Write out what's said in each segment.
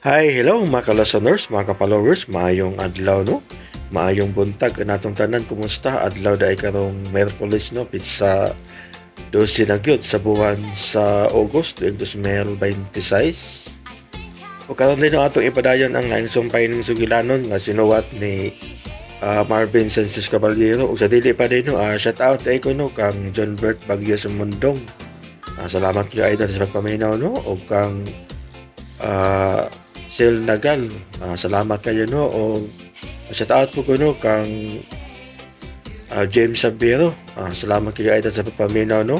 Hi, hello mga ka-listeners, mga ka-followers, maayong adlaw no. Maayong buntag natong tanan kumusta adlaw daay karong Miyerkules no pitsa 12 na gyud sa buwan sa August tuig 2026. O karon din no atong ipadayon ang laing sumpay ning sugilanon nga sinuwat ni Marvin Sanchez Caballero ug sa dili pa din no shout out ay ko no kang John Bert Bagyo sa Mundong. Salamat kayo idol sa pagpaminaw no ug kang Sel Nagal, salamat kayo no o shout out po ko no kang James Sabero, salamat kayo idol sa pagpaminaw no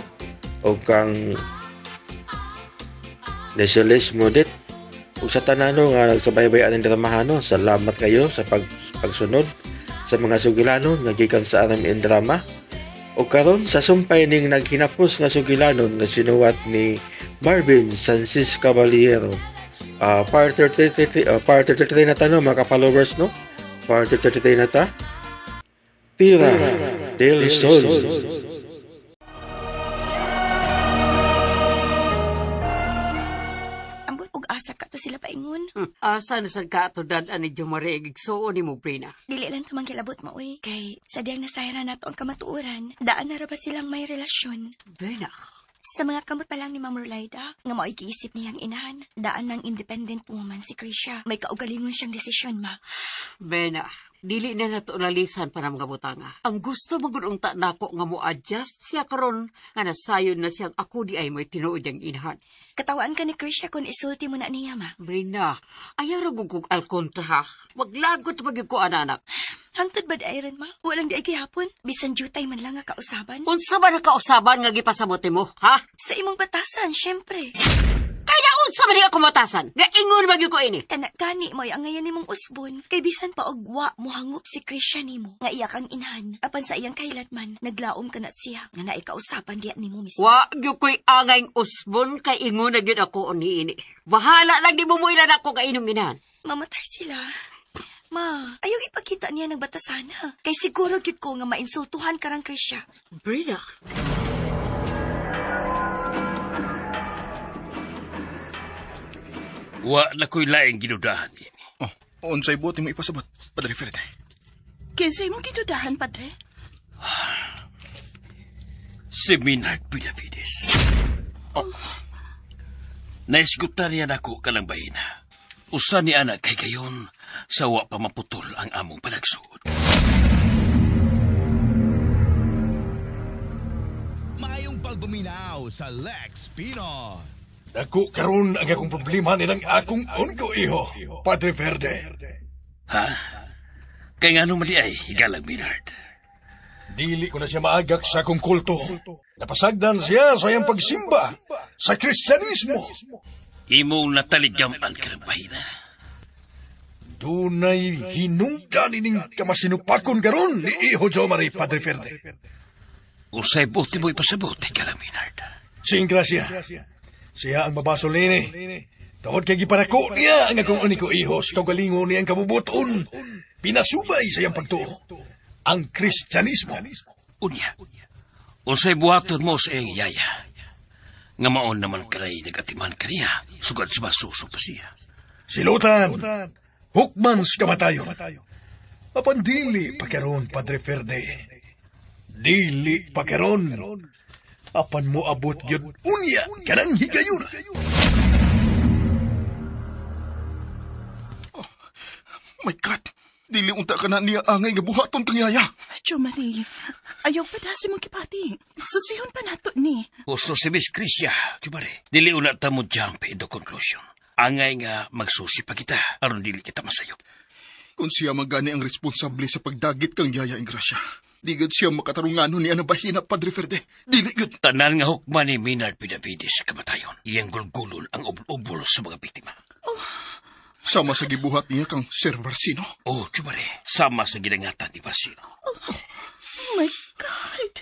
o kang Neseles Modit ug sa tanan no nga nagsubaybay aning dramahan no, salamat kayo sa pagsunod sa mga sugilanon nga gikan sa RMN Drama o karon sa sumpay ning naghinapos nga sugilanon nga sinuwat ni Marvin Sanchez Caballero. Part 33 na ta no mga ka-followers no. Part 33 na ta. Tira del Sol. Ambot og asa ka to sila paingon. Asa na sa kaatodad ani Jomare igsuon ni mo Brina. Dili lang ka man kilabot maoy. Kay sadyang nasayra nato ang kamatuoran. Daan na ra ba silang may relasyon? Brina. Sa mga kamot pa lang ni Ma'am Rolaida, nga mao'y giisip niyang inahan, daan ng independent woman si Krisha. May kaugalingon siyang desisyon, ma. Brina. Dili na nato nalisan pa ng mga butanga. Ang gusto magunong ta nako nga mo adjust siya karon nga nasayon na siyang ako di ay mo'y tinuod ang inahan. Katawaan ka ni Krisha kung isulti mo na niya, ma. Brina, ayaw ra gugug alkontra ha. Maglagot magig ko anak. Hangtod ba Iron ma? Walang di ay gihapon. Bisan jutay man lang nga kausaban. Unsa ba na kausaban nga gipasamote mo, ha? Sa imong batasan, syempre. Kaya unsa man ako matasan? Nga ingon magig ko ini. Kana gani mo ang ngayon nimong usbon. Kay bisan pa og wa mo hangup si Krisha nimo. Nga iya kang inhan. Apan sa iyang kailatman, naglaom ka na siya. Nga naikausapan diya nimo mismo. Wa gyud ko'y angay usbon kay ingon na gyud ako ni ini. Bahala lang di mo muilan ako ka inong inahan. Mamatar sila. Ma, ayaw ipakita niya ng batasana. Kay siguro gyud ko nga mainsultuhan karang Krisha. Brina. Wa na ko'y laing ginudahan gini. Unsay buti mo ipasabot, Padre Ferde? Kinsay mong gidudahan, Padre? Si Minag Benavides. Naisgutan niya nako kanang bahina. Usa ni anak kay gayon sa wa pa maputol ang among panagsuod. Maayong pagbuminaw sa Lex Pino. Dako karon ang akong problema nilang akong unko iho, Padre Verde. Ha? Kay nga nung mali ay higalang Minard. Dili ko na siya maagak sa akong kulto. Napasagdan siya sa iyang pagsimba sa Kristyanismo. Imong nataligaman ka ng bahina. Dunay hinungdan ining kamasinupakon karon ni Iho Jomari, Padre Verde. Usay buti mo ipasabot, higalang Minard. Sing grasya. Siya ang mabasol nini. Tawad kay giparako niya ang akong uniko ihos kaugalingon niyang kabubuton. Pinasubay sa iyang pagtuo. Ang Kristyanismo. Unya. Usay buhaton mo sa iyang yaya. Nga maon naman karay nagatiman kaniya. Sugad sa masusok pa siya. Silutan. Hukman sa kamatayon. Apan dili pagkaroon, Padre Verde. Dili pagkaroon. Apan mo abot gyud unya kanang higayon. Oh, my God. Dili unta ka na niya angay nga buhaton kang yaya. Jomari, ayaw pa dasi mong kipati. Susihon pa nato ni. Gusto si Miss Krisya, Jumare. Dili una ta mo jump into conclusion. Angay nga magsusi pa kita, aron dili kita masayop. Kung siya magani ang responsable sa pagdagit kang yaya Ingrasya, di gud siya makatarunganon ni ano bahina, Padre Verde. Dili gud. Tanan nga hukman ni Minard Benavides sa kamatayon. Iyang gulgulon ang ubol-ubol sa mga biktima. Sama sa gibuhat niya kang Sir Varsino. Oh, Jumare, sama sa ginangatan ni Basino. Oh my God.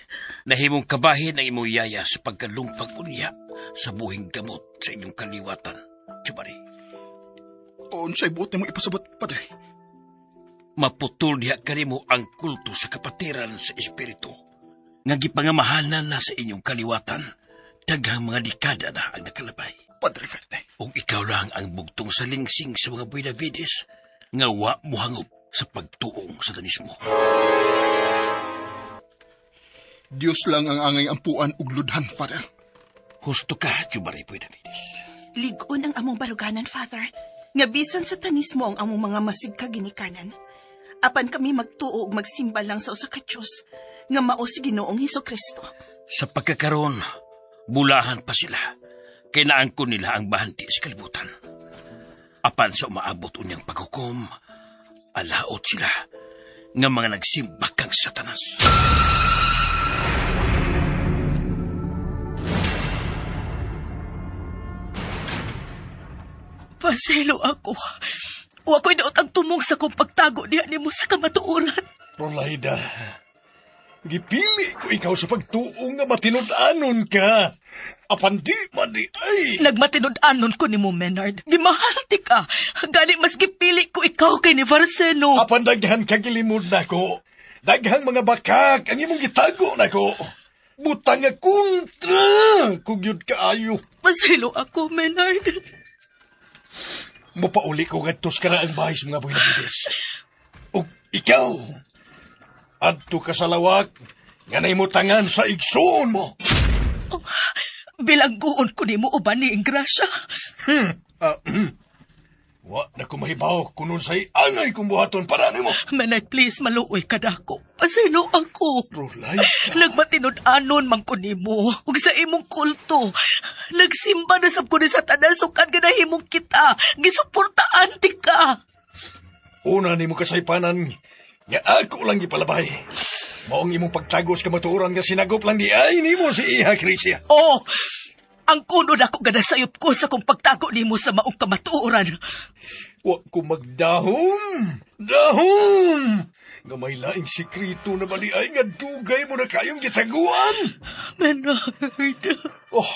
Nahimong kabahin ang imong yaya sa pagkalungpag unya sa buhing gamot sa inyong kaliwatan, Jumare. Unsay buot mo ipasabot, Padre? Maputol diha kanimo ang kulto sa kapatiran sa espiritu. Nga gipangamahalan na sa inyong kaliwatan, daghang mga dekada na ang nakalabay. Padre Verde. Ug ikaw lang ang bugtong sa lingsing sa mga Buenavides nga wa mo hangop sa pagtuong sa tanismo. Diyos lang ang angay ampuan ug ludhan, Father. Husto ka, Jubari Buenavides. Ligon ang among baruganan, Father. Nga bisan sa tanis mo ang among mga masigka ginikanan. Apan kami magtuo ug magsimba lang sa usa ka Dios nga mao si Ginoong Hesukristo. Sa pagkakaroon, bulahan pa sila. Kay naangkon nila ang bahanti sa kalibutan. Apan sa umaabot unyang paghukom, alaot sila nga mga nagsimba kang Satanas. Paselo ako. Wa ko'y daot ang tumong sa kong pagtago diha nimo sa kamatuoran. Rolaida, gipili ko ikaw sa pagtuong nga matinud-anon ka. Apan di man di ay. Nagmatinud-anon ko nimo, Menard. Gimahalti ka. Gani mas gipili ko ikaw kay ni Varceno. Apan daghan ka gilimod na ko. Daghang mga bakak ang imong gitago na ko. Butang nga kontra. Kugyod kaayo. Paselo ako, Menard. Mapauli ko gatos ka na ang bahay sa mga Buenavides. O ikaw, adto ka sa lawak, nga naimutangan sa igsoon mo. Bilangguon ko nimo uban ni Ingrasya. Wa na ko mahibaw kunon say angay kong buhaton para nimo. Menard, please, maluoy ka dako. Paselo ako. Rolaida. Nagmatinud-anon man ko nimo. Ug sa imong kulto. Nagsimba na sab ko ni Satanas sukan ganahimong kita. Gisuportaan ti ka. Una nimo kasaypanan, nga ako lang gipalabay. Maong imong pagtagos ka matuoran nga sinagop lang di ay nimo si Iha Crisia. Oh, ang kuno na ko ganasayop ko sa kong pagtago nimo sa maong kamatuoran. Wa ko magdahom. Dahom! Nga may laing sikrito na baliay nga dugay mo na kayong gitaguan. Menard. Oh,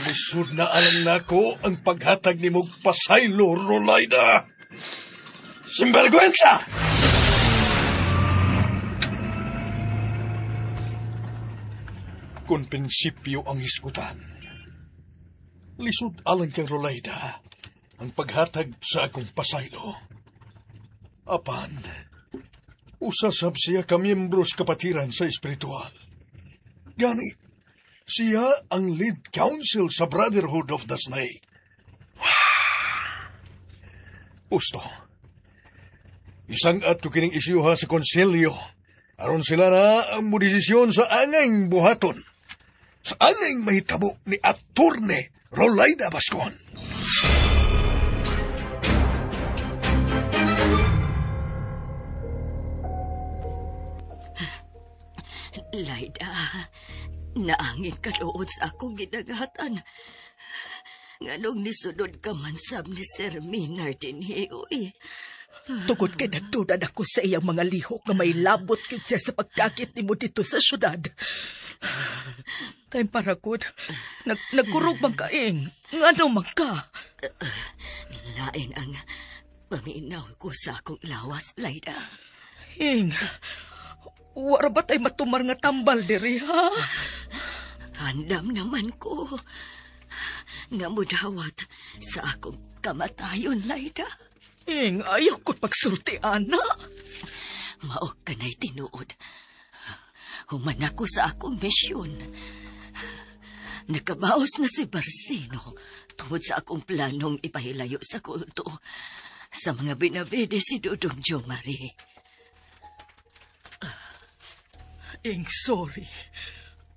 lisod na alam na ko ang paghatag ni mong pasaylo, Rolaida. Simbergwensa! Kung prinsipyo ang hisgutan, lisod alang kang Rolaida ang paghatag sa akong pasaylo. Apan, usasab siya kamiyembros kapatiran sa espiritual. Gani, siya ang lead counsel sa Brotherhood of the Snake. Usto, isang at ko kining isyuha sa konselyo aron sila na ang modesisyon sa angay buhaton, sa angay mahitabo ni Attorney Rolaida Bascon. Laida, naangin ka doon sa akong ginagatan. Nganong nisunod ka man sab ni Sir Menard dinhi, uy. Tungod kay nagdudan ako sa iyang mga lihok na may labot yun siya sa pagkakit nimo dito sa syudad. Time para good. Nagkurog bang kaing? Ano man ka? Lain ang paminaw ko sa akong lawas, Laida. Ing, wara ba tayo matumar nga tambal diri, ha? Handam naman ko nga mudawat sa akong kamatayon, Laida. Ing, ayaw ko't pagsulti, ana. Mao ka na'y tinuod. Human ako sa akong misyon. Nakabaos na si Barcino tungod sa akong planong ipahilayo sa kulto sa mga Benavides si Dudong Jomari. Ing, sorry.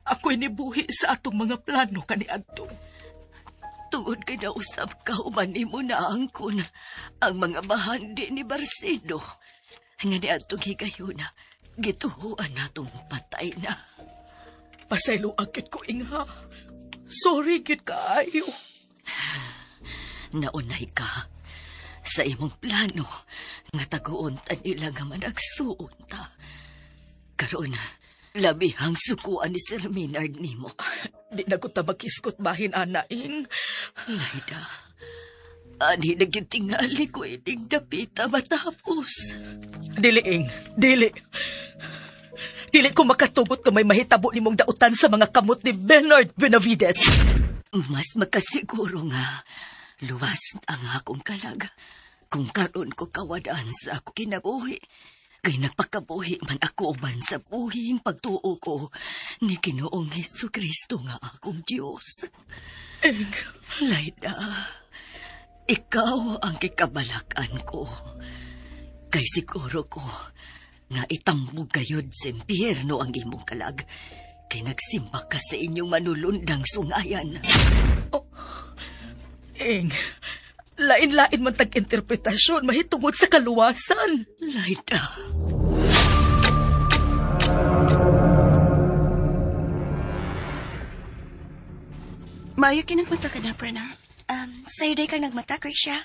Ako'y nibuhi sa atong mga plano kaniadto. Tungod kay nausap ka, umani mo na angkon ang mga bahandi ni Barcino. Nga ni atong higayuna, gituhuan natong patay na. Pasaylo agit ko, Inga. Sorry, git kaayo. Naunay ka sa imong plano nga taguon ta nila nga managsuon ta. Karon, labihang sukuan ni Sir Menard nimo. Di na ko tabakiskot bahin, Anaing. Laida, ani nagitingali ko iting dapita matapos. Dili, Ing. Dili. Dili ko makatugot na may mahitabo nimong dautan sa mga kamot ni Bernard Benavides. Mas makasiguro nga, luwas ang akong kalag. Kung karon ko kawadaan sa ako kinabuhi, kay nagpakabuhi man ako man sa buhing pagtuo ko ni Ginoong Hesukristo nga akong Diyos. Laida, ikaw ang kikabalakan ko. Kay siguro ko nga itambog kayod sa impyerno ang imong kalag. Kay nagsimba ka sa inyong manulundang sungayan. Eng, lain-lain man tag-interpretasyon mahitungod sa kaluwasan. Laida. Maayo kinagmata ka na, Brenna. Sa'yo day ka nagmata, Krisha?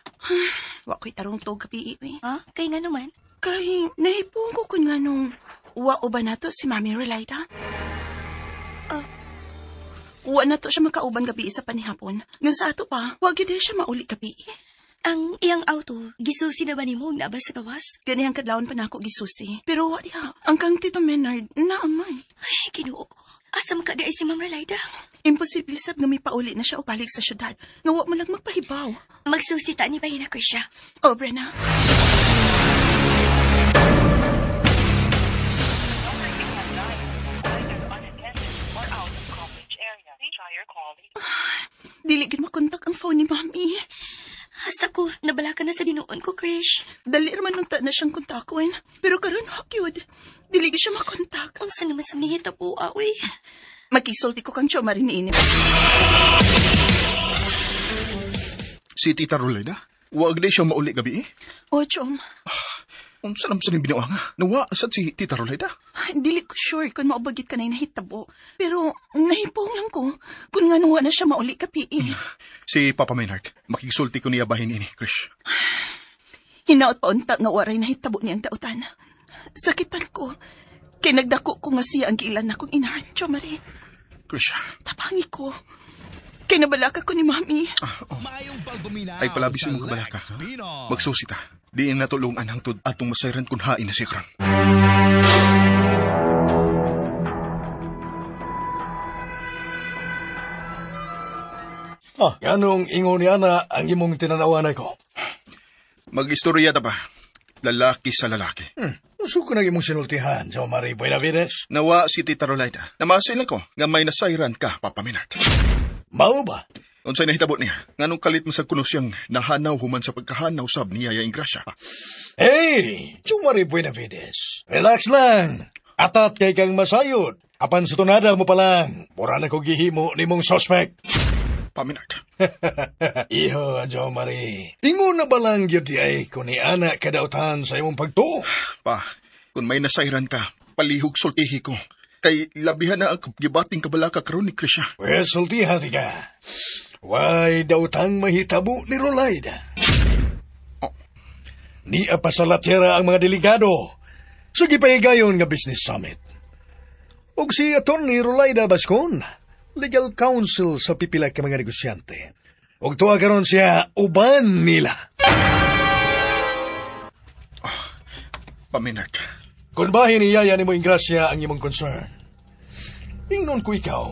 Wa ko'y tarong to gabi, iwi. Ha? Kay nga naman? Kay, nahipong ko kung nga nung wa o ba nato si Mami Relaida? Wa na to siya makauban gabi sa panihapon. Nga sa ato pa, wag yun siya mauli gabi. Ang iyang auto, gisusi na ba ni mo nabas sa gawas? Ganihang kadlawon pa na ako gisusi. Pero wa diha, ang kang Tito Menard, naaman. Ay, kinuo ko. Asa mo kagay si Ma'am Relaida? Imposible sab nga may pauli na siya o balik sa syudad. Nga wa mo lang magpahibaw. Magsusita ni Bahina, Krisha. Oh, Brenna. Dili gid makontak ang phone ni Mami. Hasta ko, nabala ka na sa dinuon ko, Krish. Dali raman nung na siyang kontakon. Pero karon hakyod. Dili gid siya makontak. Ang sana masamningit po, awi. Makisulti ko kang Choma rin ini. Si Tita Rolayda, wag di siya mauli gabi eh. O, Chom. Unsa nam sa ning binuang nga? Nawa sad si Tita Rolayda. Dili ko sure kung maubagit ka na nahitabo. Pero nahipong lang ko kung nga nawa na siya mauli kapi. Si Papa Maynard, makikisulti ko niya bahin ini, Krish. Hinaot pa unta nga waray nahitabo niyang dautan. Sakitan ko. Kay nagdako ko nga siya ang giilan na kong inahan, Chomari. Krish. Tapangi ko. Kay nabalaka ko ni Mami. Maayong pagbuminaw Ay palabis sa mo kabalaka. Lex Pino. Magsusita. Di natulungan hangtod atong masayran kung hain na siya. Ganong ingon niya na ang imong tinanawanay ko. Mag-istorya ta pa. Lalaki sa lalaki. Uso ko na imong sinultihan sa Mari Buenavides. Nawa si Tita Rolayda. Namasin lang ko nga may nasayran ka, Papa Maynard. Mao ba? Unsay nahitabo niya? Nganong kalit mo sa kuno siyang nahanaw human sa pagkahanaw sab niya ya Ingrasya. Hey! Chumari Buenavides. Relax lang. Atat kay kang masayod. Apan sa tunada mo pa lang. Mura na ko gihimo ni mong suspect. Pa Maynard. Iho, Chumari. Tingo na ba lang yun di ay kung ni anak kadautan sa imong pagtuo? Pa, kung may nasayran ka, palihog sultihi ko. Kay labihan na ang gibating kabalaka karon ni Krisha. Well, sultiha ka. Why dautang mahitabo ni Rolayda? Ni apasalatyera ang mga delegado sa gipahigayon nga business summit. Og si Atty. Rolayda Bascon, legal counsel sa pipila ka mga negosyante. Og tuwa karon siya uban nila. Pa Maynard. Kung bahin niyaya ni mo Ingrasya ang imong concern, ingnon ko ikaw,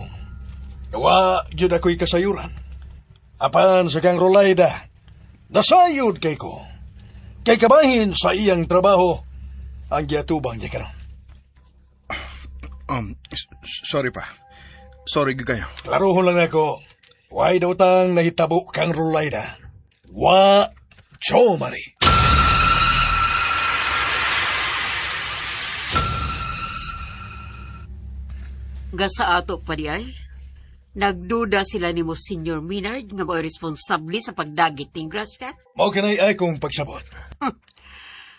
gawa yun ako'y kasayuran. Apan sa kang Rolayda, nasayod kay ko. Kay kabahin sa iyang trabaho, ang giatubang niya karon. Sorry pa. Sorry gayo. Klarohon lang ako, why daw tang nahitabo kang Rolayda? Wa Chomari. Nga sa ato pa di ay, nagduda sila ni mo Senior Maynard nga mo'y responsable sa pagdagit ng Ingrasya. Mao kanay ay kong pagsabot.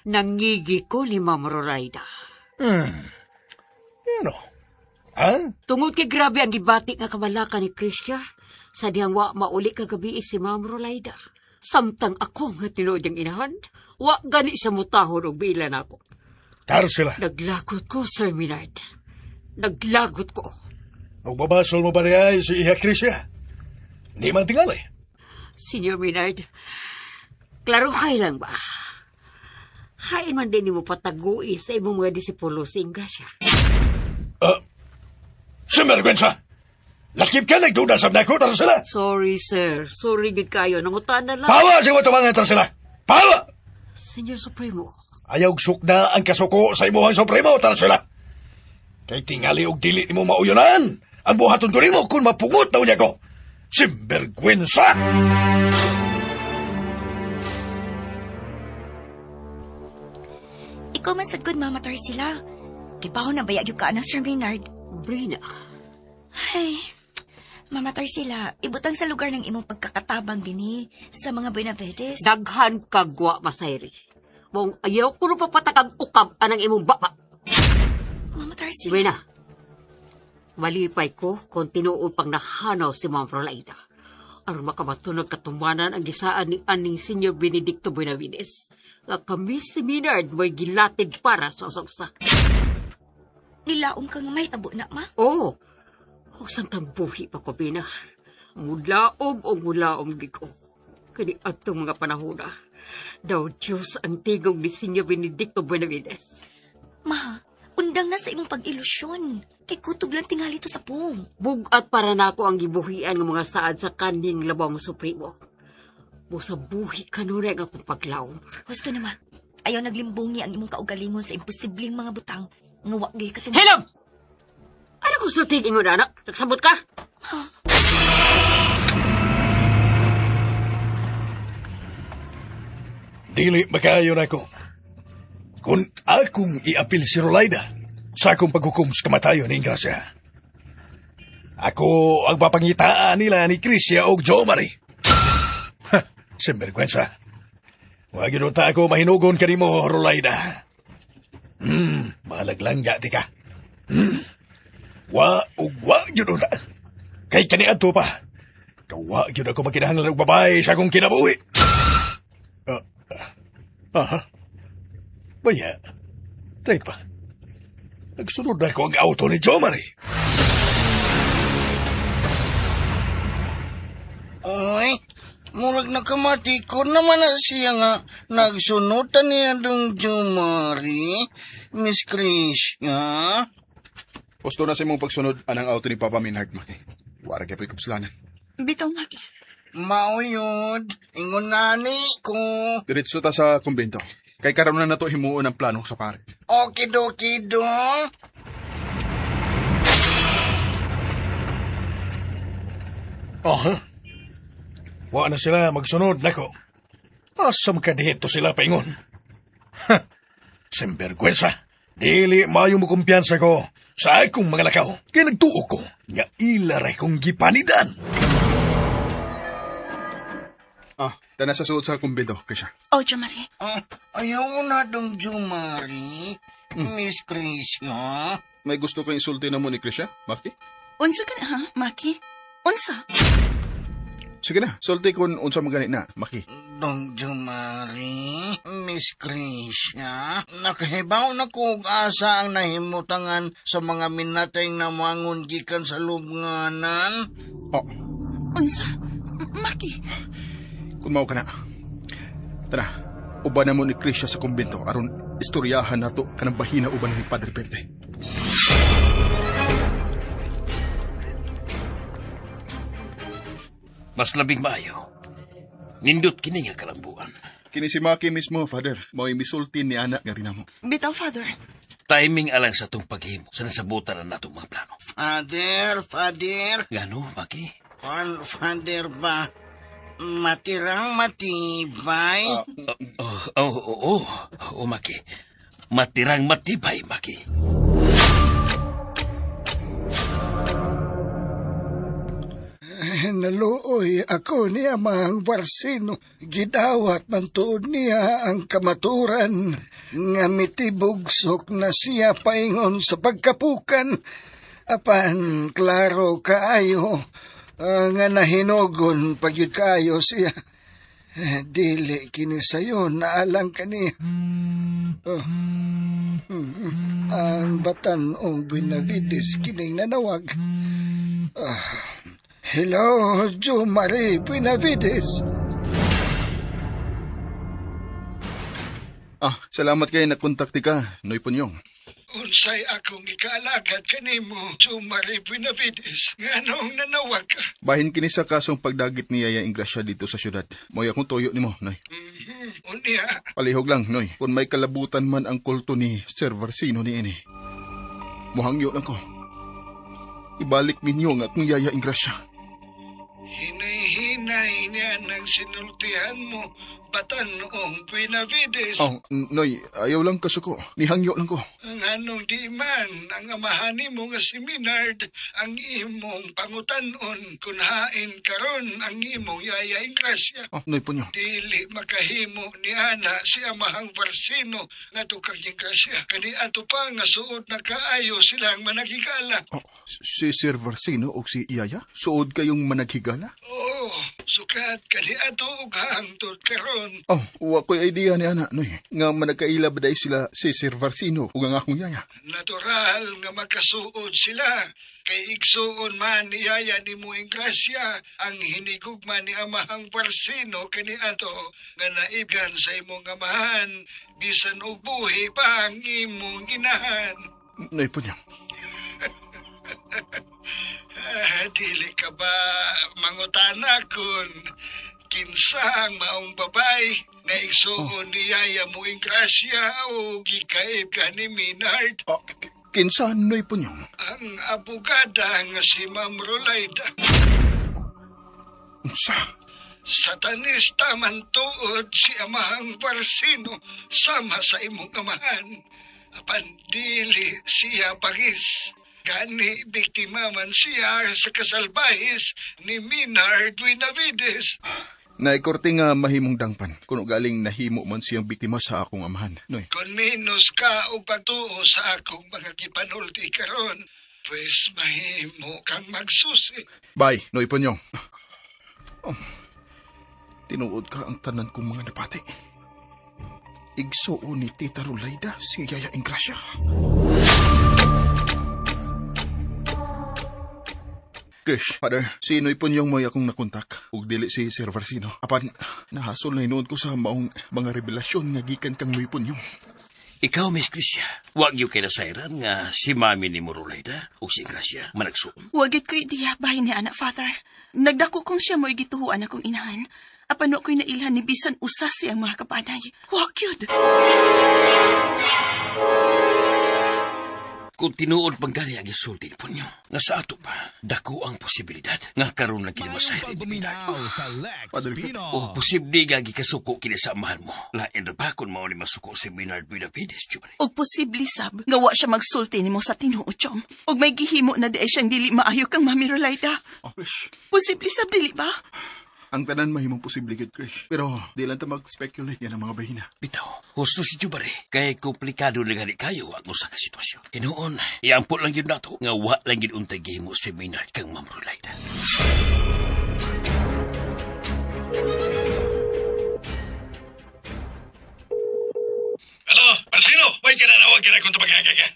Nangigi ko ni Ma'am Rolayda. Ano? Ha? Tungod kay grabe ang gibati nga kabalaka ni Krisha, sa diyang wa mauli kagabi si Ma'am Rolayda. Samtang ako nga tinuod ang inahan, wa gani sa mutahon og bilan ako. Tar sila. Naglagot ko, Sir Maynard. Naglagot ko. Magbabasol mo ba niya ay si Iha Krisya? Hindi man tingali. Senior Maynard, klaruhay lang ba? Hain man din mo patagui sa imong mga disipulo sa Ingrasya. Sinvergüenza! Lakip ka, nagduda sa nako, tara sila. Sorry, sir. Sorry gid kayo. Nangutan na lang. Pawa sa mga tumangan, tara sila. Pawa! Senyor Supremo. Ayaw sukda ang kasuko sa imuhang supremo, tara sila. Kay tingali og dili nimo mauyonan. Ang buhaton ko nimo kung mapungot daw niya ko. Simbergwensa! Ikaw man sagod mamatar sila. Kibaho na bayag yung ka na, Sir Maynard. Brina. Ay, mamatar sila. Ibutang sa lugar ng imong pagkakatabang dini sa mga Benavides. Daghan kagwa, Masayri. Mong ayaw ko rin papatakag ukab anang imong baba. Mamatar sila. Brina. Malipay ko kung tinuod pang nahanaw si Ma'am Frolaida. Aron makamatunog katumanan ang gisaan ni aning Senyor Benedicto Benavides. Nga kami si Maynard mo'y gilatid para sa usa-usa. Nilaom kang may tabo na, ma. Oo. Huwag santang buhi pa ko, Bina. Mulaom o mulaom gigo. Kani atong mga panahona. Daw Diyos ang tigong ni Senyor Benedicto Benavides. Ma, undang na sa imong pag-ilusyon. Kay kutob lang tingali to sa pong. Bugat para nako ang gibuhian ng mga saad sa kaning labang supremo. Busa buhi kanunay ang akong paglawom. Gusto naman. Ayaw naglimbungi ang imong kaugalingon sa imposibleng mga butang. Nga wagay ka Hello! Ano kung sultin ingon, anak? Nagsabot ka? Dili makayo na ko. Kung akong iapil si Rolaida sa akong paghukom sa kamatayon ni Ingrasya, ako ang papangitaan nila ni Krisya o Jo Marie. Ha, simbergwensa. Wag yun ta ako mahinugon ka ni mo, Rolaida. Malaglang ti ka. Wa yun ta. Kay kaniadto pa. Kawa yun ako magkinahanglan ng babae sa akong kinabuhi. Aha. Baya, tayo pa. Nagsunod na ko ang auto ni Jo Marie. Ay, murag nakamati ko naman na siya nga nagsunutan niya dong Jo Marie, Miss Krisya. Gusto na sa imong pagsunod anang auto ni Papa Maynard, Maki. Wara kaya po'y kapsulanan. Bitaw, Maki. Mauyod, ingon nani ko. Diretso ta sa kumbento. Kay karon na nato himuon ang plano sa pare. Okido-kido. Aha. Wa na sila magsunod nako. Asam ka dito sila paingon. Ha. Simbergwensa. Dili mayo mo kumpiyansa ko sa akong mga lakaw. Kaya nagtuo ko nga ilaray kong gipanidan. Tana sa suot sa kumbento, Krisha. Oh, Jo Marie. Ayaw na dong Jo Marie, Miss Krisya. May gusto kang isulti na mo ni Krisha, Maki? Unsa ka na, ha, Maki? Unsa? Sige na, sulti kung unsa magani na, Maki. Dong Jo Marie, Miss Krisya, nakahibaw na ko og asa ang nahimutangan sa mga minatay na mangon gikan sa lubnganan. Unsa? Maki? Kung mao ka na. Tara, uban na mo ni Krisha sa kumbento aron istoryahan nato kanang bahina uban ni Padre Perte. Mas labing maayo. Nindot kini nga kalambuan. Kini si Maki mismo, Father. Mao'y misulti ni anak nga rin mo. Bitaw, Father. Timing alang sa itong paghimo sa nasabutan na natong mga plano. Father. Gano, Maki? Father ba? Matirang matibay. Oo, Maki. Matirang matibay, Maki. Naluoy ako ni Amang Barsino. Gidawat man tuod niya ang kamaturan. Nga mitibugsok na siya paingon sa pagkapukan. Apan, klaro kaayo. Nga nahinugon pagyud kayo siya. Dili kini sayo naalang kani. Ang batan-ong Benavides kining nanawag. Hello, Jo Marie Benavides. Salamat kay nakontakti ka, Noy Punyong. Usay akong ikaalagad kanimo, Sumari Benavides, nganong nanawag ka. Bahin kini sa kasong pagdagit ni Yaya Ingrasya dito sa syudad. Mo'y akong tuyo nimo, Noy. Unya, Palihog lang, Noy. Kung may kalabutan man ang kulto ni Sir Varsino ni ini. Muhangyo lang ko. Ibalik minyo nga akong Yaya Ingrasya. hinay-hinay niya ng sinultihan mo, batan noong Benavides. Oh, Noy, ayaw lang kasuko. Nihangyo lang ko. Ang anong di man, ang amahani mo nga si Minard, ang imong pangutanon, kung hain karon ang imong Yaya Ingrasya. Oh, Noy punyo. Dili makahimo ni Ana si amahang Varsino nga tukang Ingrasya. Kani ato pa nga suod na kaayo silang managigala. Oh, si Sir Varsino o si Yaya? Suod kayong managhigala? Oo, sukat kani ato ug hangtod karon. Oh, wa ko'y idea ni Ana, Noy. Nga managkaila ba dahi sila si Sir Varsino o nga akong Yaya? Natural nga magkasuod sila. Kay igsuon man ni Yaya ni mo Ingrasya ang hinigugma ni amahang Varsino kani ato nga naigan sa imong amahan bisan og buhi pa ang imong inahan. Noy punyo. Dili ka ba mangutana kun kinsa ang maong babay na igsuon ni Yaya mo Ingrasya o gikaib ka ni Minard? Oh, kinsa Noy punyo? Ang abogada nga si Ma'am Rolaida. Unsa? Satanista man tuod si amahang Varsino sama sa imong amahan. Apan dili siya pagis. Gani biktima man siya sa kasalbahis ni Minard Benavides. Naikorte nga mahimong dangpan kung galing nahimo man siyang biktima sa akong amahan. Noy. Kung minus ka o patuo sa akong mga kipanulti karon, pues mahimo kang magsusi. Bye, Noy punyo. Oh, tinuod ka ang tanan kong mga napati. Igsuon ni Tita Rolaida si Yaya Ingrasya. Krish, Father, si Noy Punyong mo'y akong nakontak. Ug dili si Sir Varsino. Apan, nahasol na inood ko sa maong mga revelasyon nga gikan kang Noy Punyong. Ikaw, Miss Krisya, wag niyo kinasairan nga si Mami ni Morolaida o si Ingrasya managsuon. Wagit ko idiya bahin ni anak, Father. Nagdako kong siya mo'y gituhuan akong inahan. Apano ko'y nailhan ni bisan usas siyang mga kapanay. Wag yun. Kung tinuod pang gali ang isulti po niyo, nga sa ato pa, dako ang posibilidad nga karon lang kinimasay. Pagbuminaw sa Lex Pino. O posible gagi kasuko kini sa amahan mo. Lain ra ba kung mao ni masuko si Minard Benavides, Chubari? Og posible sab, nga wa siya magsulti ni mo sa tinuod, Chom. Og may gihimo na di siyang dili maayo kang Mami Rolaida. Oh, Krish. Posible sab, dili ba? Ang tanan mahimong posible gid, Krish. Pero di lang ta mag-speculate yan ang mga bahina. Bitaw, husto si Chubari, kay komplikado na gani kayo ang usa ka sitwasyon. Tinuon, iampo lang yun nato, nga wa lang yun untay gihimo si Minard kang Ma'am Rolaida. Hello, Varsino, may kinanawag ka na kung tumagagaga.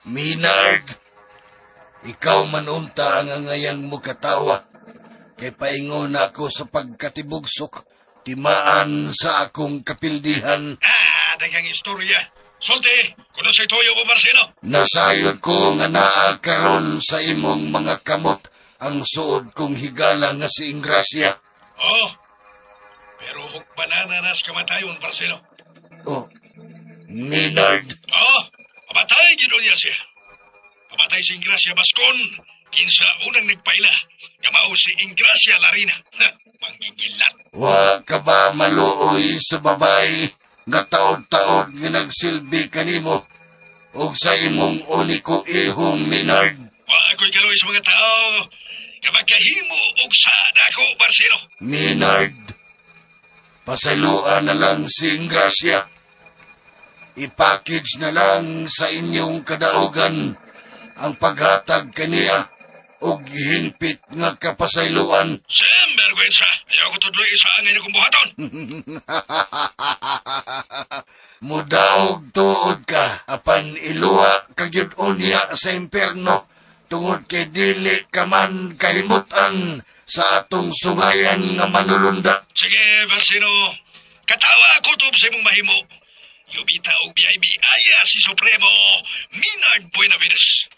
Minard, ikaw man unta ang ngayang mo katawa. Kay paingon ako sa pagkatibugsok, timaan sa akong kapildihan. Dagang istorya. Sulti, kuno sa itoyo mo, Varsino. Nasayod ko nga naa karon sa imong mga kamot ang suod kong higala nga si Ingrasya. Oh, pero huk banana nas kamatayon, Varsino. Oh, Minard, Oh, pamatay gino niya siya. Pamatay si Ingrasya Bascon, kinsa unang nagpaila. Kamao si Ingrasya Larina. Manggigilat. wa ka ba maluoy sa babay nga taod-taod nga nagsilbi kanimo og sa imong uniko ihong Minard? Wa ako'y galoy sa mga tao. Kamagkahimo og sa dako, Varsino. Minard, pasaluan na lang si Ingrasya. I-package na lang sa inyong kadaugan ang paghatag kaniya og hingpit nga kapasayloan. Sam, bergwensa. Ayaw ko tudloy isa ang inyong buhaton. Mudaog tuod ka, apan iluwa kagyud unya sa imperno, tungod kay dili ka man kahimutan sa atong sugayan nga manulunda. Sige, Varsino. Katawa kutob sa imong mahimo. Yubita o BIB aya si Supremo Minard Buenavides.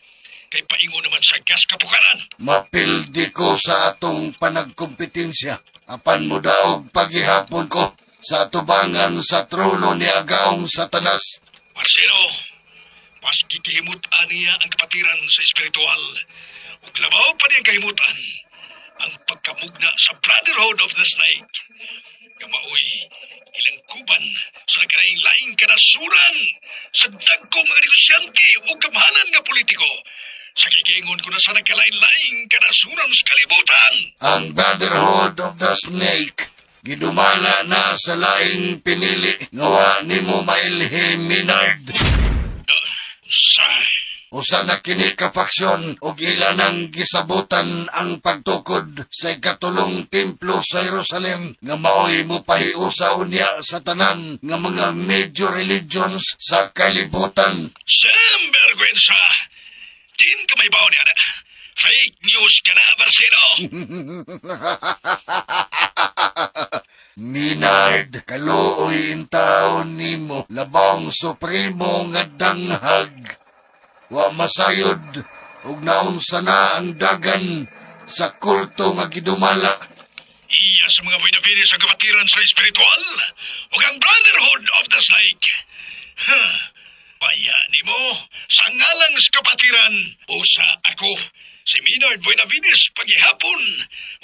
Kay paingo naman sa gas kapukaran. Mapildi ko sa atong panagkompetensya. Apan mo daog paghihapon ko sa atubangan sa trono ni Agaong Satanas. Marcelo, mas gikihimutan niya ang kapatiran sa espiritual. Ug labaw pa niyang kahimutan ang pagkamugna sa Brotherhood of the Snake. Kamaoy, ilang kuban sa nagkalaing-laing kanasuran sa dagkong mga negosyante o gamhanan nga politiko. Sa kikingon ko na sa nagkalaing-laing kanasuran sa kalibutan. Ang Brotherhood of the Snake gidumala na sa laing pinili ngawa nimo mailhim Minard. Usa na kini ka faksyon ug ila nang gisabutan ang pagtukod sa ikatulong templo sa Jerusalem nga maoy mo pahiusa unya sa tanan nga mga major religions sa kalibutan. Sam Bergwensa, din ka may baon niya. Fake news ka na, Marcelo. Minard, kaluoy in taon nimo labang supremo nga danghag. Wa masayod ug naunsa na ang dagan sa kulto nga gidumala. Iya sa mga Buenavides ang kapatiran sa espiritual ug ang Brotherhood of the Snake. Paya nimo sa ngalang sa kapatiran usa ako si Minard Buenavides paghihapon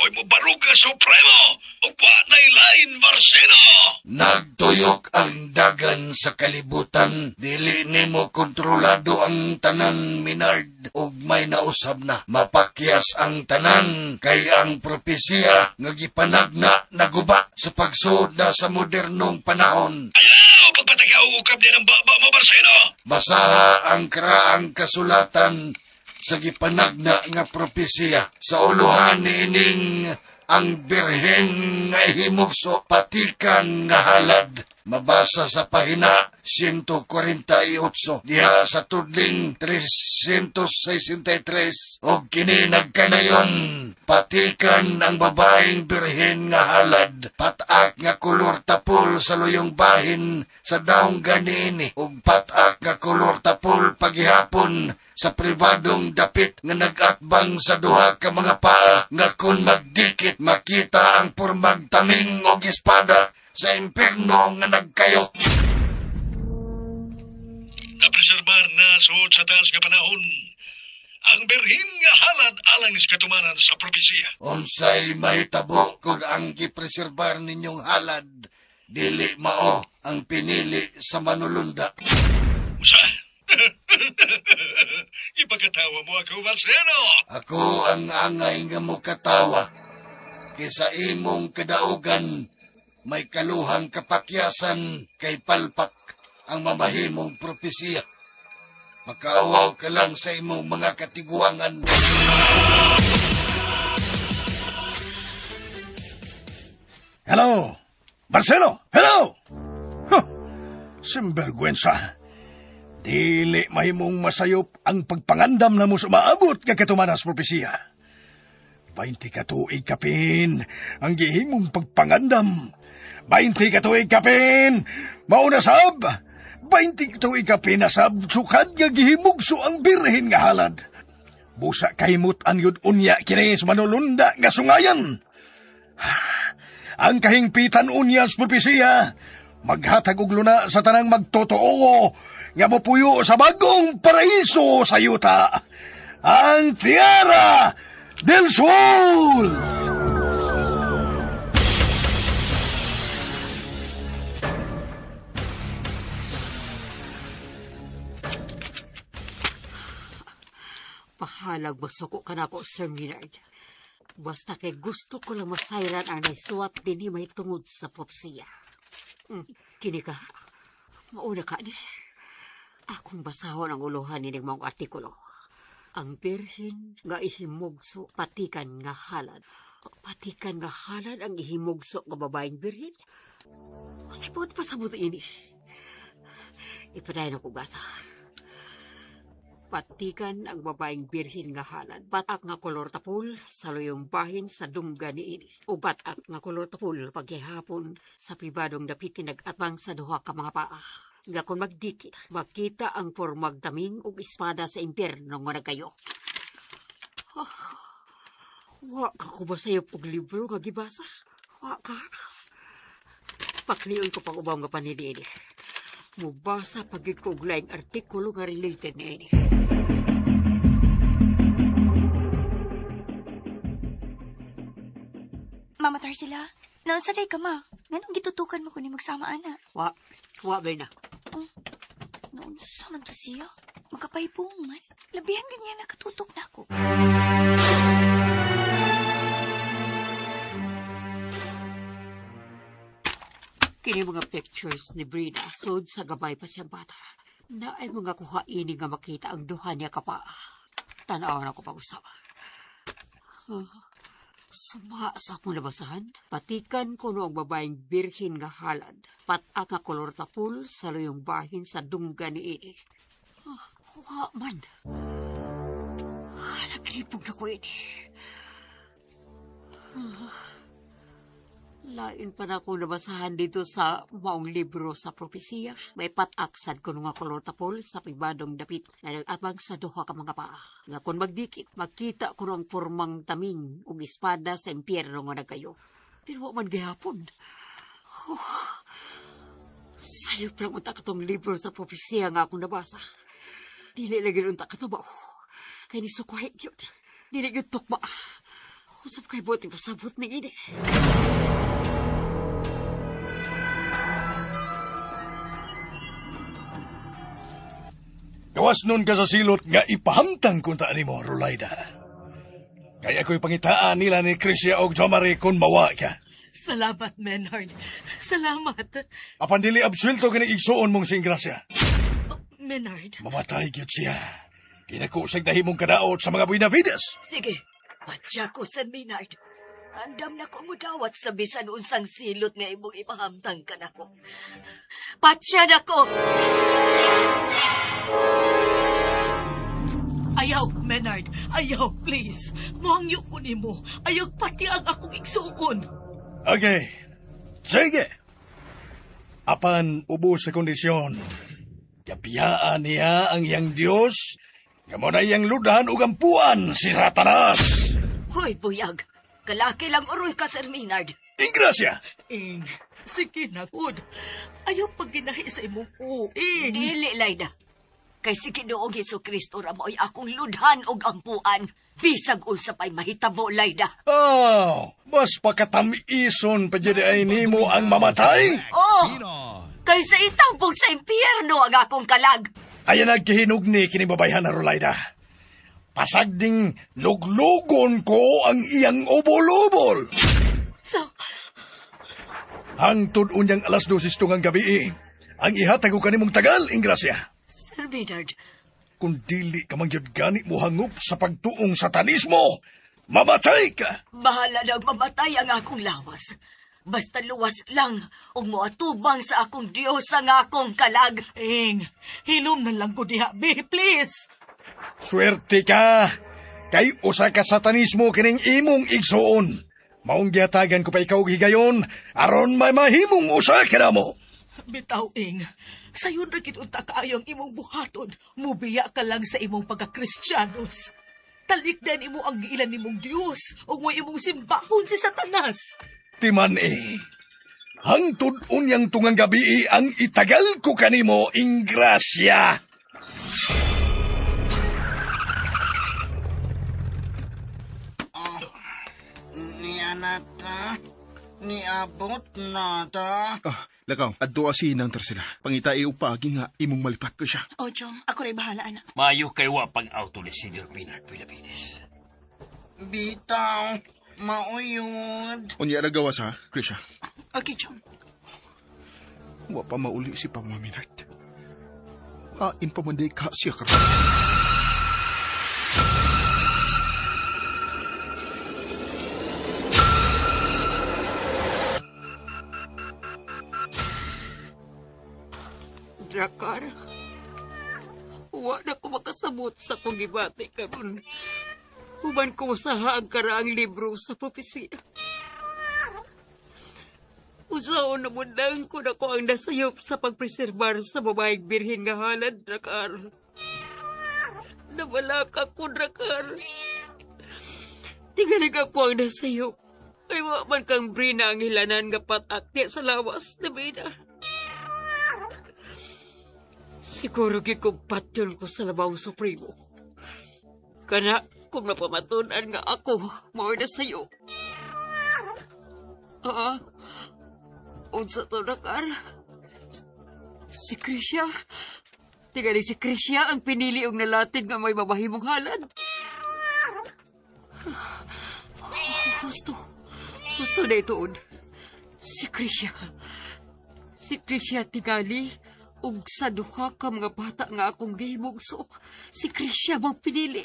mo'y mubaruga supremo ug wa na'y lain Marcelo. Nagtuyok ang dagan sa kalibutan. Dili nimo kontrolado ang tanan, Minard. Ug may nausab na. Mapakyas ang tanan. Kay ang propesya nga gipanagna naguba sa pagsud na sa modernong panahon. Ayaw, pagpatagaw-ukab niya ng baba mo, Marcelo. Basaha ang karaang kasulatan sa gipanagna nga propesya. Sa uluhan niining ang birhen nga ihimugso patikan nga halad. Mabasa sa pahina 148 diha sa tudling 363 o kini nagkanayon. Patikan ang babaeng birhen nga halad, patak nga kulor tapol sa luyong bahin sa daong ganini ug patak nga kulor tapol paghihapon sa pribadong dapit nga nag-akbang sa duha ka mga paa nga kun magdikit makita ang pormag taming og espada sa impierno nga nagkayo. Napreserbar na suod sa taas nga panahon ang berhin nga halad alang sa katumanan sa propesya. Unsay mahitabo kung ang gipreserbar ninyong halad dili mao ang pinili sa manulunda. Usa? Ipagkatawa mo ako, Marcelo. Ako ang angay nga mo katawa. Kisa imong kadaugan, may kaluhang kapakyasan kay palpak ang mamahimong propesya. Makaawaw ka lang sa imong mga katiguangan. Hello? Marcelo? Hello? Huh. Simbergwensa. Dili mahimong masayop ang pagpangandam na mo sa maabot nga katumanas propesya. 20 katuig kapin ang gihimong pagpangandam. 20 katuig kapin mauna sab. 20 katuig kapin na sab sukad nga gihimugso ang birhen nga halad. Busa kahimot ang yun unya kini sa manulunda nga sungayan. Ang kahingpitan unya sa propesya maghatag og luna sa tanang magtotoo nga mapuyo sa bagong paraiso sa yuta, ang Tierra del Sol! Pahalag masuko ka na ako, Sir Minard. Basta kay gusto ko lang masayran ang naisuat din may tungod sa propesya. Kini ka, mauna ka ni. Akong basahon ang uluhan ni mga artikulo. Ang birhen nga ihimugso patikan nga halad. Patikan nga halad ang ihimugso nga babaeng birhen. Masay po pa sa buto ini. Ipadayon ako basa. Patikan ang babaeng birhen nga halad. Batak nga kolor tapul sa luyong bahin sa dungga ni ini. O batak nga kolor tapul paghihapon sa pribadong dapit nag-atbang sa duha ka mga paa. Nga kung magdikit, makita ang formag taming ug espada sa impyerno nga nagayo. Wa ka ko ba sa'yo og libro nga gibasa? Wa ka. Pakliyon ko pang ubaw nga panili. Mubasa pagid ko og laing artikulo nga related na ini. Mamatar sila. Naunsa day ka, ma? Nganong gitutukan mo kung magsama, ana? Wa ba na. Naunsa man to siya? Magkapaypong man. Labihan ganyan nakatutok na ako. Kini mga pictures ni Brina sod sa gabay pa siyang bata. Na ay mga kuhaini nga makita ang duha niya kapa. Tanawan ako pag-usawa. Suma sa akong labasahan, patikan ko no ang babaeng birhin nga halad. Patak nga kolor sa pool sa luyong bahin sa dungga ni Ini. Wa man. Naglipog na ko ini. Lain pa na akong nabasahan dito sa maong libro sa propesiya. May pataksad ko nga kolor tapol sa pibadong dapit na nag-abang sa duha ka mga paa. Nga kung magdikit, makita ko ang formang taming ug espada sa impyerno nga nagayo. Pero wa man gihapon. Sayop lang unta katong libro sa propesiya nga akong nabasa. Dili lagi unta katuba. Kaya ni sukuhay yun. Dili yun tukma. Usap kay buti pasabot ni Ini. Gawas nun ka sa silot nga ipahamtang kunta ni mo, Rolaida. Kaya ako'y pangitaan nila ni Crisia o Jomari kung mawa ka. Salamat, Menard. Salamat. Apan dili absuelto ka igsuon mong singgrasya. Menard. Mamatay gyud siya. Kinakusag na himong kadaot sa mga Buenavides. Sige, patya ko sa Menard. Andam na ko mo dawat sa bisan unsang silot nga imong ipahamtang ka na ko. Patya na ko! Ayaw, Menard. Ayaw, please. Muhangyo ko ni mo. Ayaw pati ang akong igsuon. Okay. Sige. Apan ubos sa kondisyon. Kapiyaan niya ang iyang Diyos. Kamo na iyang ludahan o gampuan si Satanas. Hoy, buyag. Kalaki lang uroy ka, Sir Maynard. Ingrasya. Ing, sige na, good. Ayaw pag ginahi sa imong uing. Dili, Layda. Kay si Ginoong Jesucristo ramoy akong ludhan og ampuan. Bisag usap ay mahitabo, Layda. Oh, mas pakatamison pa dyan ay nimo ang mamatay. Oh, kay sa itambong sa impyerno ang akong kalag. Ayan nagkihinog ni kinibabayhan na Rolaida. Pasagding luglugon ko ang iyang obol-obol. So, Hangtod unyang alas 12 tungang gabi, ang ihatag ko kanimong tagal, Ingrasya. Sir Maynard, Kung dili ka mangyod gani mo hangup sa pagtuong satanismo, mamatay ka. bahala nang mamatay ang akong lawas. Basta luwas lang og moatubang sa akong Dios ang akong kalag. Ing, hilom na lang ko diha, be, please. Swerte ka. Kay usa ka satanismo kining imong igsuon. Maong gihatagan ko pa ikaw higayon, aron may mahimong usa ka na mo. Bitaw, Ing, sayon na kinunta kaayong imong buhaton, mubiya ka lang sa imong pagka-Kristyanos. Talikdan imo ang giilan nimong Diyos, o mo imong simbahon si Satanas. Timan hangtod unyang tungang gabi ang itagal ko kanimo, Ingrasya. Ni anata, ni abot nata. Lakaw, adto asinang sila. Pangita upagi nga imong malipat ko siya. O, Jom, ako rin bahala, anak. Mayo kay wa pang auto ni Senior Bernard Benavides. Bitaw, mauyod. Unya na gawas ha, Krisha. Okay, Jom. Wa pa mauli si Pamaminat. Hain pa man day ka siya ka. Drakar, wa na ko makasabot sa kong gibati karon. Human ko sa ang karaang libro sa propesiya. Usaon na mundang ko na ko ang nasayop sa pagpreserbar sa babaeng birhen nga halad, Drakar. Nawala ka ko, Drakar. Tingalig ako ang nasayop. Ay man kang Brina ang hilanan nga patak niya sa lawas na bida. Siguro gikumpat yun ko sa labaw supremo. Kana kung napamatunan nga ako, mawar na sa'yo. Unsa to, Drakar? Si Krisya? Tingali si Krisya ang pinili og nalatin nga may mabahimong halad. Gusto na ituod. Si Krisya. Si Krisya tingali ug sa duha ka mga bata nga akong gihimugso. Si Krisya mong pinili.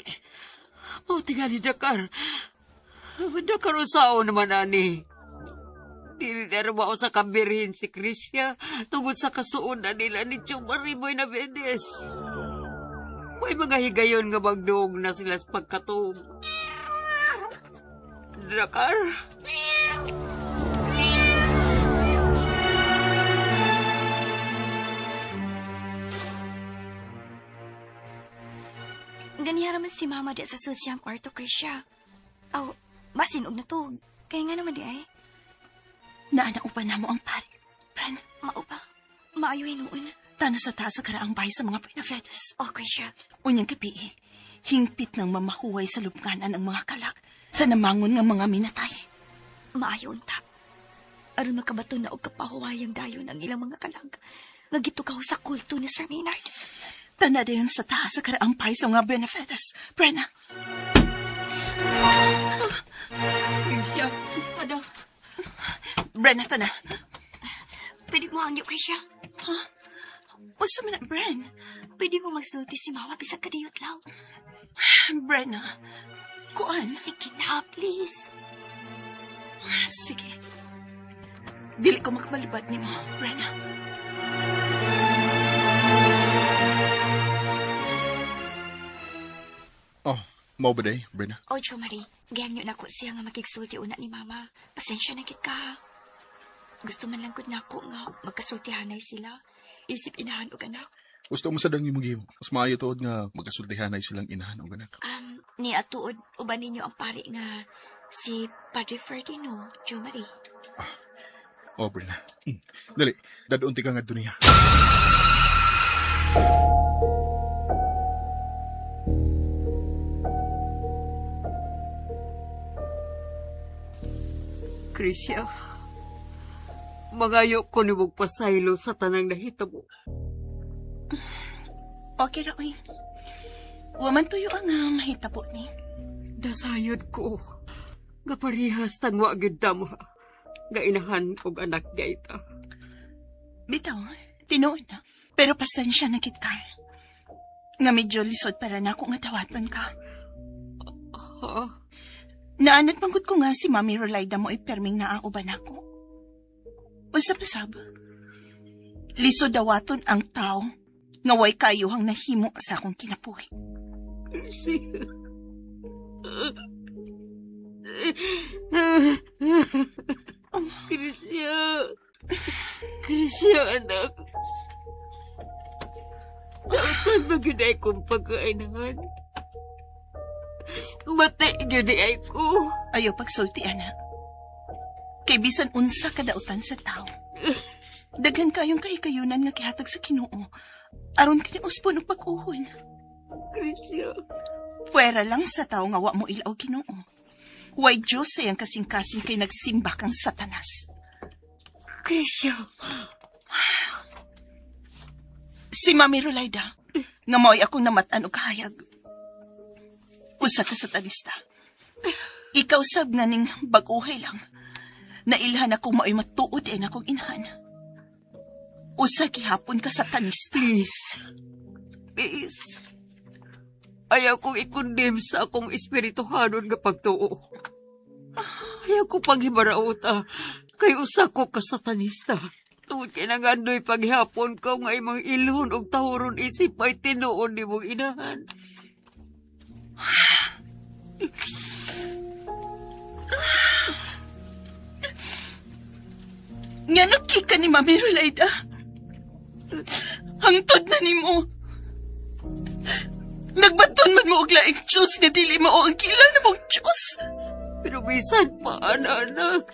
O tingali, Drakar. Drakar usao naman, ani. Dili na rin sa kabirhin si Krisya tungod sa kasuunan nila ni Chumariboy na Bedes. May mga higayon nga magdoog na sila sa pagkatuog. Drakar? Ganihara man si Mama di sa susyang kwarto, Krisya. Aw, masinog na to. Kaya nga naman di ay. Naanaupan na mo ang pari. Bren, Maupa, maayo hinuon. tana sa taas sa karaang bahay sa mga Pinafetes. Oh, Krisya. Unyang kapi, hingpit ng mamahuway sa lubganan ang mga kalak sa namangon ng mga minatay. Maayo unta. Aron makabato na og kapahuwayang dayon ang ilang mga kalag. Nagitukaw sa kulto ni Sir Maynard. Tana dayon sa taas sa karaang bahay sa mga Pinafetes. Brenna. Krisya, anak. Brenna, tana. Pwede mo hangyo, Krisya. Huh? Usa man na, Bren? Pwede mo magsulti si Mama bisag kadiyot lang. Brenna, kuan? Sige na, please. Sige. Dili ko makabalibad ni mo, Brenna. Oh, mau ba day, Brenna? O, Jo Marie, gayang nyo na ko siya nga makigsulti una ni Mama. Pasensya na gid ka. Gusto man lang gud nako nga magkasultihanay sila. Isip inahan og anak. Gusto mo sa dangi mo gihimo. Mas maayo tuod nga magkasultihanay silang inahan og anak. Ni atuod uban ninyo ang pari nga si Padre Ferdinand, Jo Marie. Oh, Brenna. Dali, dadun ti ka nga duniya. Krisya, magayo ko ni mong pasaylo sa tanang nahitabo. Okay ra, uy. Waman tuyo ang mahitabo ni. Dasayod ko, nga parihas tanwa agad damo, nga inahan og anak gaita. Bitaw, tinuod na. Pero pasensya na kit ka. Nga medyo lisod para na ako nga tawaton ka. Naanad manggod ko nga si Mami Rolayda mo iperming naauban ako. Unsa pasab? Lisod dawaton ang tao nga way kayuhang nahimo sa akong kinabuhi. Krisya, anak. Saan ba ginay kong pagkainahan? Matay yun ay ko. Ayaw pagsulti, anak. Kay bisan unsa kadautan sa tao. Daghan kayong kahikayunan nga kihatag sa Ginoo. Aron kini uspon og pag-uhon. Krisya. Puwera lang sa tao nga wa mo ilaw Ginoo. Way Diyos sayang kasing-kasing kay nagsimba kang Satanas. Krisya. Si Mami Rolayda, nga mo'y akong namatan o kahayag. Usa ka satanista. Ikaw sab nga ning baguhay lang. Nailhan ako mo'y matuod na akong inahan. Usa gihapon ka satanista. Please. Ayaw kong ikondem sa akong espirituhanon nga pagtuo. Ayaw ko panghibarauta kay usa ko ka satanista. Tungod kay nangandoy paghapon ka nga imong ilhon og tahuron isip ay tinuon ni mong inahan. Nga nakika ni Mami Rolaida. Hangtod na ni mo. Nagbaton man mo og laing Diyos nga dili mo ang kila na mong Diyos. Pero bisan pa, anak.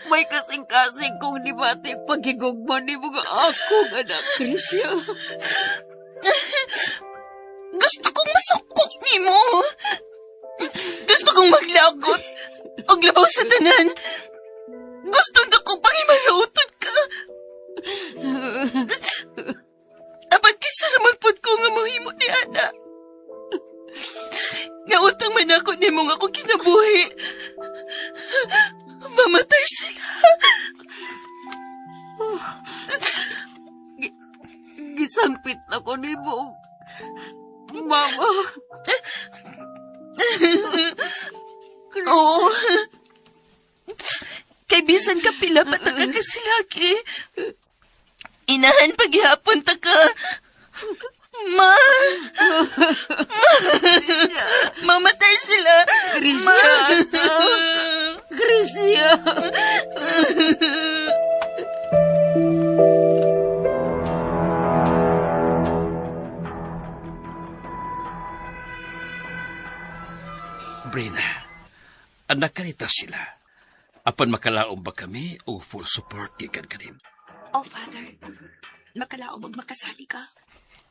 May kasing-kasing kong nibati pagigugman ni mga akong anak, Krisya. Gusto kong masukok ni mo. Gusto kong maglagot og labaw sa tanan. Gusto na kong pangimarautan ka. Apan kay saraman pod ko nga mahimo ni Ana. Nga utang man ako ni mo nga ako kinabuhi. Mamatay sila. Gisangpit na ko ni mo. Mama. Oo. Kay bisan ka pila pa ta ka kasilaki. Inahan paghihapon ta ka. Ma! Mamatay sila! Krisya, Krisya! Brina, anak kanita sila. Apan makalaom ba kami o full support gikan kanin? Oh, Father, makalaom og makasali ka.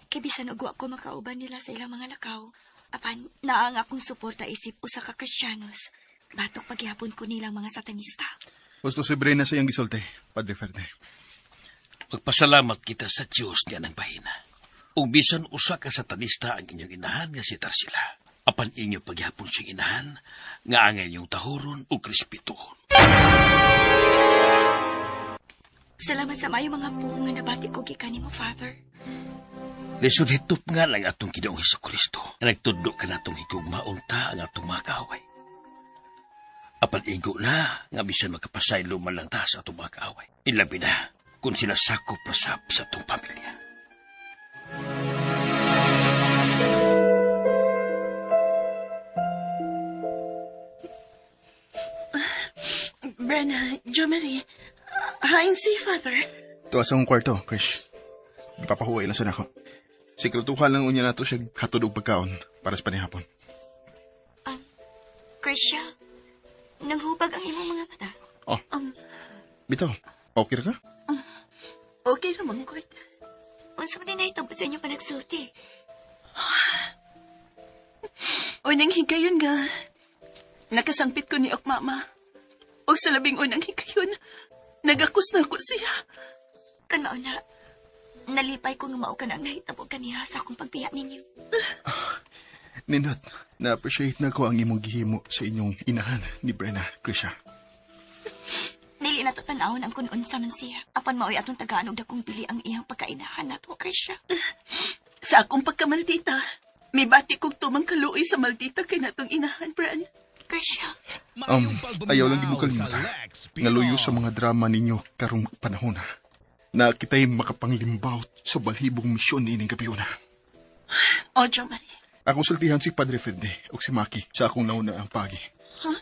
Kay bisan og wa ko makauban nila sa ilang mga lakaw. Apan, naang akong suporta isip usa ka Kristiyanos. Batok paghihapon ko nilang mga satanista. Gusto si Brena sa iyang gisulti, Padre Ferde. Magpasalamat kita sa Diyos niya ng bahina. Ug bisan usa ka satanista ang inyong inahan nga si Tarsila. Apan inyo paghihapon siyang inahan, nga ang inyong tahuron o krispituhon. Salamat sa mayo mga puong nga nabati ko gikan nimo, Father. Lisod hitop nga lang atong Ginoong Hesukristo na nagtudlo ka natong higugmaon ta ang atong mga kaaway. Apan igo na nga bisan magkapasaylo man lang ta sa atong mga kaaway. Ilabi na kung sila sakop rasap sa atong pamilya. Brenna, Jo Marie, hain si Father. Tuwa sa akong kwarto, Krish. Ipapahuway lang sa nako. Sikretuhan lang unya nato siya hatod og pagkaon para sa panihapon. Krisya, nanghubag ang imong mga mata. Oh, bitaw, okay ra ka? Okay naman ko. Unsa man na itabo sa inyo pa nagsulti? Unang higayon nga, nakasangpit ko ni Ok Mama. O sa labing unang higayon, nagakus na ako siya. Kanmao na, nalipay ko nga mao ka na ang nahitabo kaniya sa akong pagbiya ninyo. Nindot, na-appreciate na ko ang imong gihimo sa inyong inahan ni Brena, Krisha. Dili na to tanawon ang kun unsa man siya. Apan maoy atong tagaan og dakong bili ang iyang pagkainahan nato, Krisha. Sa akong pagkamaldita, may bati kong tumang kaluoy sa maldita kay natong inahan, Bran. Krisha. Ayaw lang gimo kalimutan. Ngaluyo sa mga drama ninyo karong panahon na kita'y makapanglimbaut sa balhibong misyon ni ining kapiyuna. O, Jo Marie. Akong sultihan si Padre Ferde o si Maki sa akong nauna ang pagi. Ha?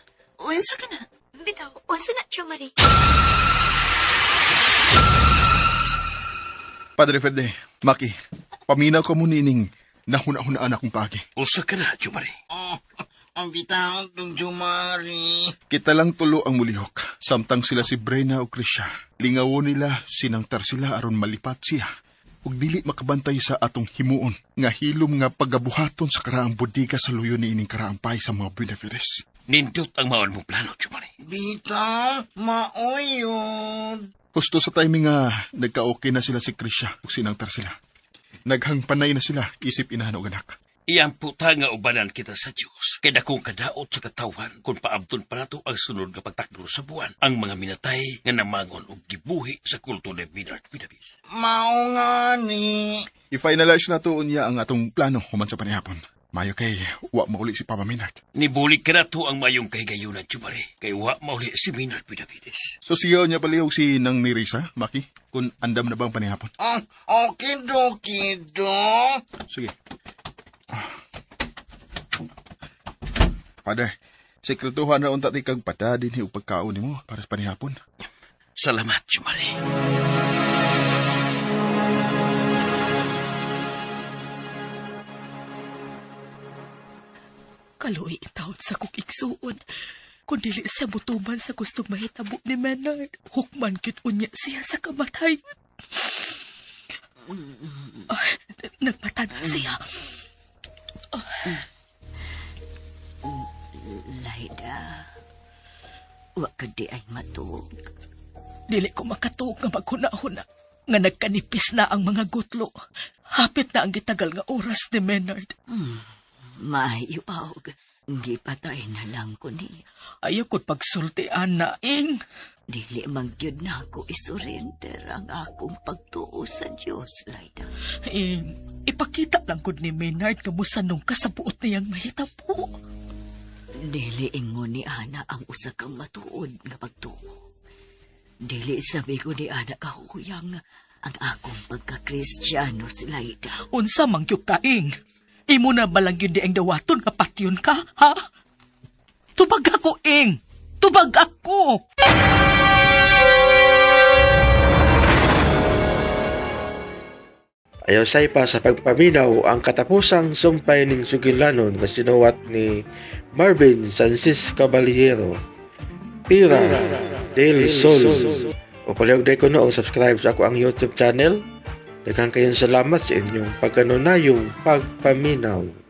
Uwinsa ka na? Bitaw, unsa na, Jo Marie? Padre Ferde, Maki, paminaw ko mo nining nahuna-hunaan akong pagi. Usa ka na, Jumari. Ang bitaw ng Jumari. Kita lang tulo ang mulihok. Samtang sila si Brena o Krisha. Lingawon nila sinang Tarsila aron malipat siya. Ug dili makabantay sa atong himuon. Nga hilom nga pagabuhaton sa karaang bodega sa luyo ni ining karaang pay sa mga Buenavides. Nindot ang maon mong plano, Jumari. Bitaw, maoy yun. Husto sa timing nga nagka-okay na sila si Krisha ug sinang Tarsila. Naghangpanay na sila isip inahan og anak. Iyang puta nga ubanan kita sa Diyos. Kaya dakong kadaot sa katawan kung paabton pa nato ang sunod nga pagtakdo sa buwan. Ang mga minatay nga namangon o gibuhi sa kulto ni Binard Bidabis. Mao nga ni. I-finalize na to unya ang atong plano human sa panihapon. Mayo kay wa mauli si Papa Minard. Nibulik ka na to ang mayong kahigayunan, Jumari. Kay wa mauli si Binard Bidabis. So siya niya palihog si nang ni Risa, Maki, kung andam na bang panihapon. Okay, do. Sige. Father, sekretuhan na unta ti kag pada dinhi og pagkaon nimo para sa panihapon. Salamat, Jumari. Kaluoy itawad sa kukiksuon. Kung dili siya butuman sa gustong mahitabo ni Menard, hukman kit unya siya sa kamatay. Ay, nagmata na siya. Laida, wa ka di ay matug. Dili ko makatuog nga maghuna-huna nga nagkanipis na ang mga gutlo. Hapit na ang gitagal nga oras ni Menard. Maayo og, gipatay na lang ko niya. Ayaw ko't pagsultian na, ing. Dili man gyud na ako isurrender ang akong pagtuo sa Diyos, Laida. Ing, ipakita lang ko ni Menard nga musanong kasabuot niyang mahitabo. Dili ingon ni Ana ang usa kang matuod nga pagtuo. Dili sabi ko ni Ana kahuyang ang akong pagka-Kristiyano si Laida. Unsa mangyok ka, ing? Imo na balang yun di ang dawaton nga patyon ka, ha? Tubag ako, ing! Tubag ako! Ayaw say pa sa pagpaminaw ang katapusang sumpay ning sugilanon nga sinuwat ni Marvin Sansis Caballero. Pira Daily Soul. O palihog day ko noong subscribe sa ako ang YouTube channel. Daghang kayong salamat sa inyong pagkanunayong pagpaminaw.